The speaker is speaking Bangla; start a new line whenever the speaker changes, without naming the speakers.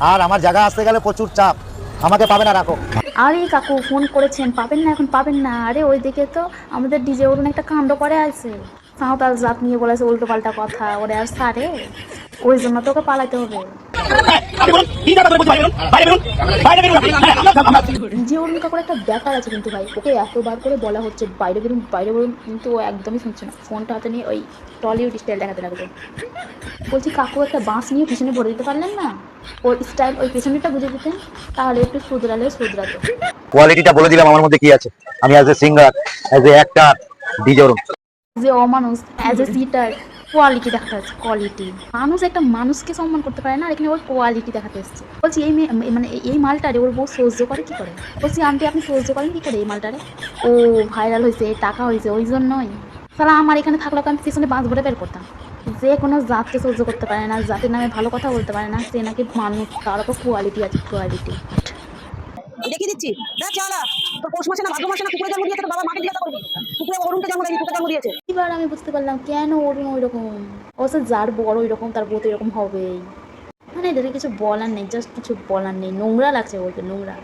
আর আমার জায়গা আসতে গেলে প্রচুর চাপ, আমাকে পাবে না, রাখো।
আরে কাকু ফোন করেছেন, পাবেন না, এখন পাবেন না। আরে ওইদিকে তো আমাদের ডিজে অরুণ একটা কাণ্ড করে আছে, সাঁওতাল জাত নিয়ে বলেছে উল্টো পাল্টা কথা, ওরে আর সারে, ওই জন্য তোকে পালাতে হবে। ডিজে অরুণ কাকুর একটা ব্যাপার আছে কিন্তু ভাই, ওকে এতবার করে বলা হচ্ছে বাইরে বেরুন বাইরে বেরুন, কিন্তু ও একদমই শুনছে না, ফোনটা হাতে নিয়ে ওই টলিউড স্টাইল দেখাতে লাগবে। বলছি কাকু একটা বাঁশ নিয়ে পিছনে ভরে দিতে পারলেন না, ওই স্টাইল ওই পিছনেটা বুঝে দিতেন, তাহলে একটু শুধরালে শুধরাতো।
কোয়ালিটিটা বলে দিলাম আমার মধ্যে কি আছে। আমি as a singer, as a actor, DJ Arun.
যে Amanush as a seater, quality দেখাতে হচ্ছে, কোয়ালিটি। মানুষ একটা মানুষকে সম্মান করতে পারে না, আর এখানে ওর কোয়ালিটি দেখাতে এসছে। বলছি এই মেয়ে মানে এই মালটারে ওর বউ সহ্য করে কি করে? বলছি আন্টি আপনি সহ্য করেন কি করে এই মালটারে? ও ভাইরাল হয়েছে, টাকা হয়েছে, ওই জন্যই। তাহলে আমার এখানে থাকলে তো আমি পিছনে বাঁশ ভরে বের করতাম। যে কোনো জাতকে সহ্য করতে পারে না, জাতির নামে ভালো কথা বলতে পারে না, সে নাকি মানুষ, তার তো কোয়ালিটি আছে, কোয়ালিটি।
দেখিয়ে দিচ্ছি। দেখ চালা তোর পৌষ মাসে না ভাদ্র মাসে না কুকুরে জন্ম দিয়েছে, তোর বাবা মাকে জিজ্ঞাসা করবি। কুকুরে অরুণকে জন্ম দেয়নি, কুকুরে জন্ম দিয়েছে।
এবার আমি বুঝতে পারলাম কেন অরুণ ওই রকম। অবশ্য যার বড় ওই রকম তার বউ তো এরকম হবেই। মানে এদের কিছু বলার নেই, জাস্ট কিছু বলার নেই, নোংরা লাগছে বলতে, নোংরা।